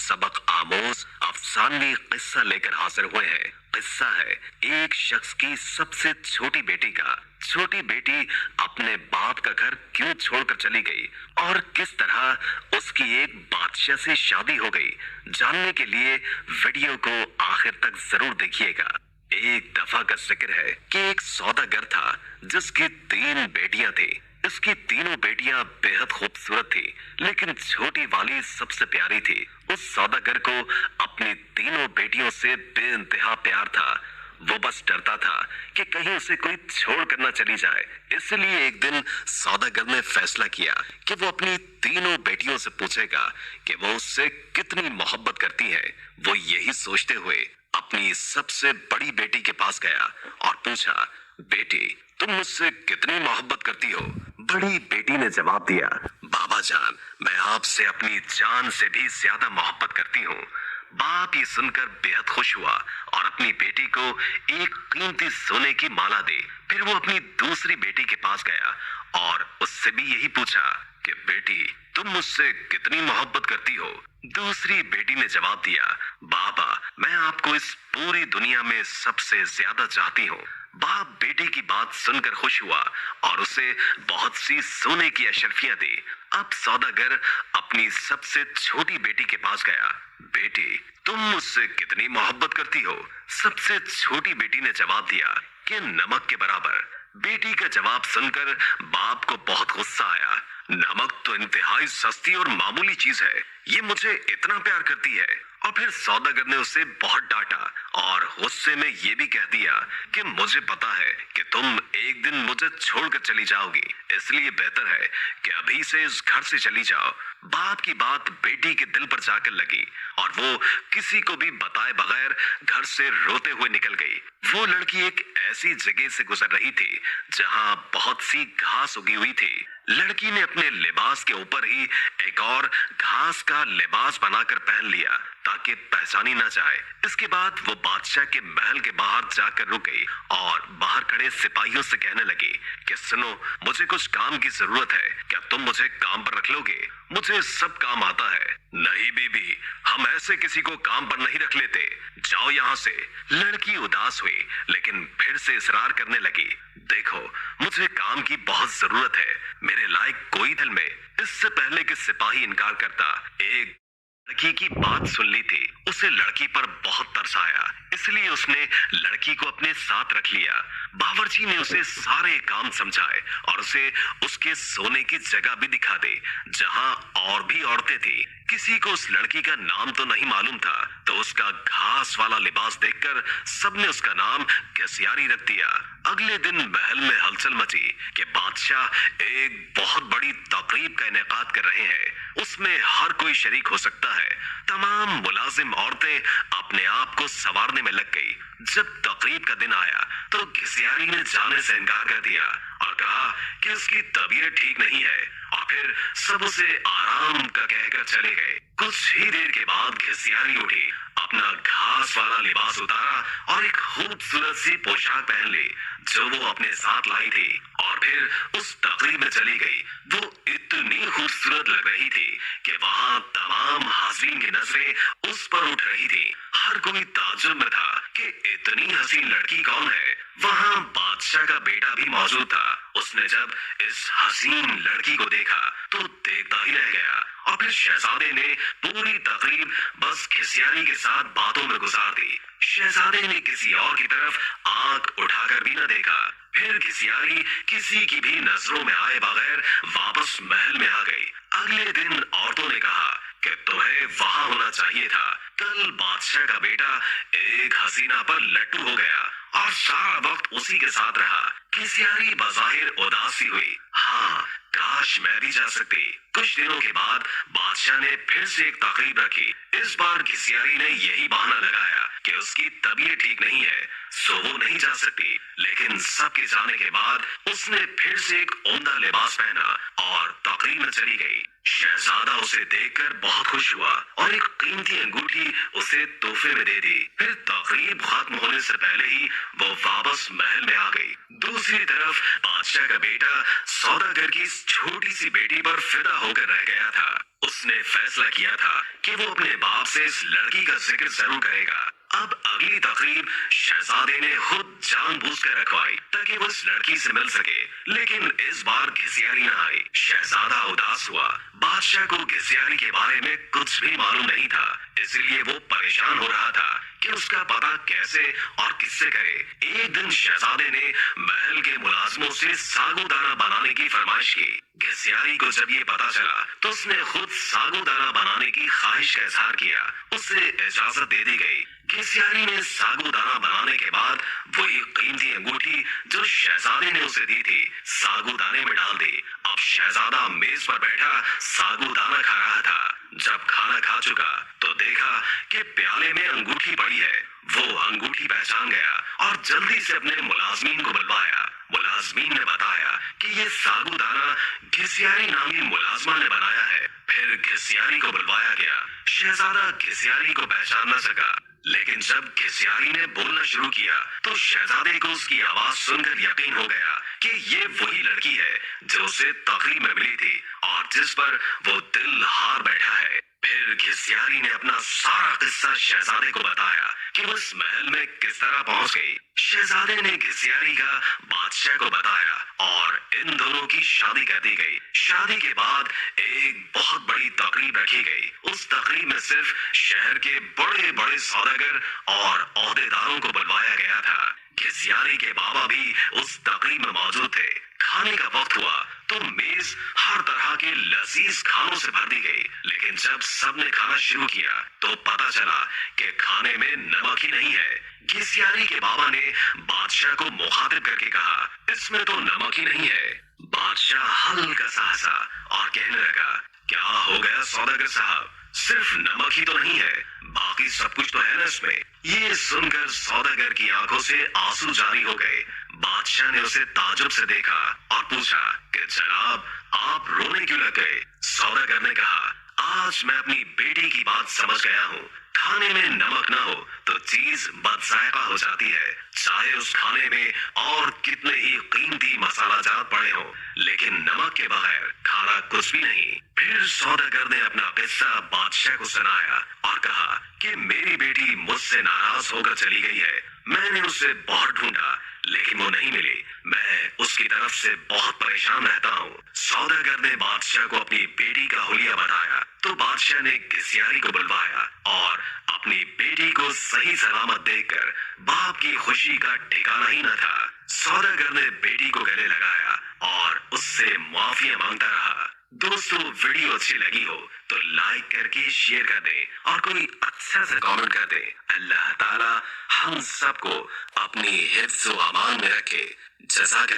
सबक आमोज अफसानवी किस्सा लेकर हाजिर हुए हैं। किस्सा है एक शख्स की सबसे छोटी बेटी का। छोटी बेटी अपने बाप का घर क्यों छोड़कर चली गई और किस तरह उसकी एक बादशाह से शादी हो गई, जानने के लिए वीडियो को आखिर तक जरूर देखिएगा। एक दफा का जिक्र है कि एक सौदागर था जिसकी 3 बेटियां थी। इसकी तीनों बेटियां बेहद खूबसूरत थी, लेकिन छोटी वाली सबसे प्यारी थी। उस सौदागर को अपनी तीनों बेटियों से बेइंतहा प्यार था। वो बस डरता था कि कहीं उसे कोई छोड़ कर न चली जाए। इसलिए एक दिन सौदागर ने फैसला किया कि वो अपनी तीनों बेटियों से पूछेगा कि वो उससे कितनी मोहब्बत करती है। वो यही सोचते हुए अपनी सबसे बड़ी बेटी के पास गया और पूछा, बेटी तुम मुझसे कितनी मोहब्बत करती हो? बड़ी बेटी ने जवाब दिया, बाबा जान मैं आपसे अपनी जान से भी ज्यादा मोहब्बत करती हूँ। बाप ये सुनकर बेहद खुश हुआ और अपनी बेटी को एक कीमती सोने की माला दी। फिर वो अपनी दूसरी बेटी के पास गया और उससे भी यही पूछा कि बेटी तुम मुझसे कितनी मोहब्बत करती हो? दूसरी बेटी ने जवाब दिया, बाबा मैं आपको इस पूरी दुनिया में सबसे ज्यादा चाहती हूँ। बाप बेटी की बात सुनकर खुश हुआ और उसे बहुत सी सोने की अशर्फियां दी। अब सौदागर अपनी सबसे छोटी बेटी के पास गया, बेटी तुम मुझसे कितनी मोहब्बत करती हो? सबसे छोटी बेटी ने जवाब दिया कि नमक के बराबर। बेटी का जवाब सुनकर बाप को बहुत गुस्सा आया। नमक तो इंतहाई सस्ती और मामूली चीज है, ये मुझे इतना प्यार करती है। और फिर सौदागर ने उसे बहुत डांटा और गुस्से में ये भी कह दिया कि मुझे पता है कि तुम एक दिन मुझे छोड़कर चली जाओगी, इसलिए बेहतर है कि अभी से इस घर से चली जाओ। बाप की बात बेटी के दिल पर जाकर लगी और वो किसी को भी बताए बगैर घर से रोते हुए निकल गई। वो लड़की एक ऐसी जगह से गुजर रही थी जहां बहुत सी घास उगी हुई थी। लड़की ने अपने लिबास के ऊपर ही एक और घास का लिबास बनाकर पहन लिया ताकि पहचानी ना जाए। इसके बाद वो बादशाह के महल के बाहर जाकर रुक गई और बाहर खड़े सिपाहियों से कहने लगी कि सुनो, मुझे कुछ काम की जरूरत है, क्या तुम मुझे काम पर रख लोगे? मुझे सब काम आता है। नहीं बीबी, हम ऐसे किसी को काम पर नहीं रख लेते, जाओ यहाँ से। लड़की उदास हुई लेकिन फिर से इसरार करने लगी, देखो मुझे काम की बहुत जरूरत है, मेरे लायक कोई दिल में। इससे पहले कि सिपाही इनकार करता, एक लड़की की बात सुन ली थी। उसे लड़की पर बहुत तरस आया, इसलिए उसने लड़की को अपने साथ रख लिया। बावर्ची ने उसे सारे काम समझाए और उसे उसके सोने की जगह भी दिखा दी जहां और भी औरतें थी। किसी को उस लड़की का नाम तो नहीं मालूम था, तो उसका घास वाला लिबास देखकर सबने उसका नाम घसियारी रख दिया। अगले दिन महल में हलचल मची कि बादशाह एक बहुत बड़ी तकरीब का इनेकाद कर रहे हैं, उसमें हर कोई शरीक हो सकता है। तमाम मुलाजिम औरतें अपने आप को संवारने में लग गई। जब तकरीब का दिन आया तो घसियारी ने जाने से इनकार कर दिया और कहा कि उसकी तबीयत ठीक नहीं है, और फिर सब उसे आराम का कहकर चले गए। कुछ ही देर के बाद घसियारी उठी, अपना घास वाला लिबास उतारा और एक खूबसूरत सी पोशाक पहन ली जो वो अपने साथ लाई थी, और फिर उस तकरीब में चली गई। वो इतनी खूबसूरत लग रही थी कि वहां तमाम हाज़रीन की नजरें उस पर उठ रही थी। हर कोई ताज्जुब में था कि इतनी हसीन लड़की कौन है। वहां बादशाह का बेटा भी मौजूद था। उसने जब इस हसीन लड़की को देखा तो देखता ही रह गया, और फिर शहजादे ने पूरी तकरीब बस घसियारी के साथ बातों में गुजार दी। शहजादे ने किसी और की तरफ आंख उठाकर भी न देखा। फिर घसियारी किसी की भी नजरों में आए बगैर वापस महल में आ गई। अगले दिन औरतों ने कहा कि तुम्हें वहां होना चाहिए था। कल बादशाह का बेटा एक हसीना पर लट्टू हो गया और सारा वक्त उसी के साथ रहा। घसियारी बज़ाहिर उदासी हुई, हाँ काश मैं भी जा सकती। कुछ दिनों के बाद बादशाह ने फिर से एक तकरीब रखी। इस बार घसियारी ने यही बहाना लगाया कि उसकी तबीयत ठीक नहीं है, सो वो नहीं जा सकती। लेकिन सबके जाने के बाद उसने फिर से एक उम्दा लिबास पहना और तकरीब में चली गई। शहजादा उसे देखकर बहुत खुश हुआ और एक कीमती अंगूठी उसे तोहफे में दे दी। फिर तकरीब खत्म होने से पहले ही वो वापस महल में आ गई। दूसरी तरफ बादशाह का बेटा सौदागर की छोटी सी बेटी पर फिदा होकर रह गया था। उसने फैसला किया था कि वो अपने बाप से इस लड़की का जिक्र जरूर करेगा। अब अगली तकरीब शहजादे ने खुद जानबूझकर रखवाई ताकि वो इस लड़की से मिल सके, लेकिन इस बार घिसियारी न आई। शहजादा उदास हुआ। बादशाह को घिसियारी के बारे में कुछ भी मालूम नहीं था, इसलिए वो परेशान हो रहा था कि उसका पता कैसे और किससे करे। एक दिन शहजादे ने महल के मुलाजमों से सागूदाना बनाने की फरमाइश की। घिसियारी को जब ये पता चला तो उसने खुद सागूदाना बनाने की ख्वाहिश का इजहार किया। उसे इजाजत दे दी गई। घिसियारी ने सागूदाना बनाने के बाद वही कीमती अंगूठी जो शहजादे ने उसे दी थी सागूदाने में डाल दी। अब शहजादा मेज पर बैठा सागूदाना खा रहा था। जब खाना खा चुका तो देखा कि प्याले में अंगूठी पड़ी है। वो अंगूठी पहचान गया और जल्दी से अपने मुलाजमीन को बुलवाया। मुलाजमीन ने बताया कि ये सागूदाना घिसियारी नामी मुलाजमा ने बनाया है। फिर घिसियारी को बुलवाया गया। शहजादा घिसियारी को पहचान न सका, लेकिन जब घिसियारी ने बोलना शुरू किया तो शहजादे को उसकी आवाज सुनकर यकीन हो गया कि ये वही लड़की है जो उसे तकरीब में मिली थी और जिस पर वो दिल हार बैठा है। फिर घिसियारी ने अपना सारा किस्सा शहजादे को बताया कि वो इस महल में किस तरह पहुंच गई। शहजादे ने घिसियारी का बादशाह को बताया और इन दोनों की शादी कर दी गई। शादी के बाद एक बहुत बड़ी तकरीब रखी गई। उस तकरीब में सिर्फ शहर के बड़े बड़े सौदागर और ओहदेदारों को बुलवाया गया था। घिसियारी के बाबा भी उस तकरीब में मौजूद थे। खाने का वक्त हुआ तो मेज हर तरह के लजीज खानों से भर दी गई, लेकिन जब सबने खाना शुरू किया तो पता चला कि खाने में नमक ही नहीं है। घिसियारी के बाबा ने बादशाह को मुखातिब करके कहा, इसमें तो नमक ही नहीं है। बादशाह हल्का सा हंसा और कहने लगा, क्या हो गया सौदागर साहब, सिर्फ नमक ही तो नहीं है, बाकी सब कुछ तो है ना इसमें। ये सुनकर सौदागर की आंखों से आंसू जारी हो गए। बादशाह ने उसे ताजुब से देखा और पूछा कि जनाब आप रोने क्यों लग गए। सौदागर ने कहा, आज मैं अपनी बेटी की बात समझ गया हूँ। खाने में नमक ना हो तो चीज बदजायका हो जाती है, चाहे उस खाने में और कितने ही कीमती मसाला जात पड़े हो, लेकिन नमक के बगैर खाना कुछ भी नहीं। फिर सौदागर ने अपना किस्सा बादशाह को सुनाया और कहा कि मेरी बेटी मुझसे नाराज होकर चली गई है। मैंने उसे बहुत ढूंढा लेकिन वो नहीं मिली। मैं उसकी तरफ से बहुत परेशान रहता हूँ। सौदागर ने बादशाह को अपनी बेटी का हुलिया बताया तो बादशाह ने घिसियारी को बुलवाया और अपनी बेटी को सही सलामत देखकर बाप की खुशी का ठिकाना ही न था। सौदागर ने बेटी को गले लगाया और उससे माफिया मांगता रहा। दोस्तों वीडियो अच्छी लगी हो तो लाइक करके शेयर कर दें और कोई अच्छा सा कमेंट कर दें। अल्लाह ताला हम सबको अपनी हिफ्ज़ व अमान में रखे। जज़ाक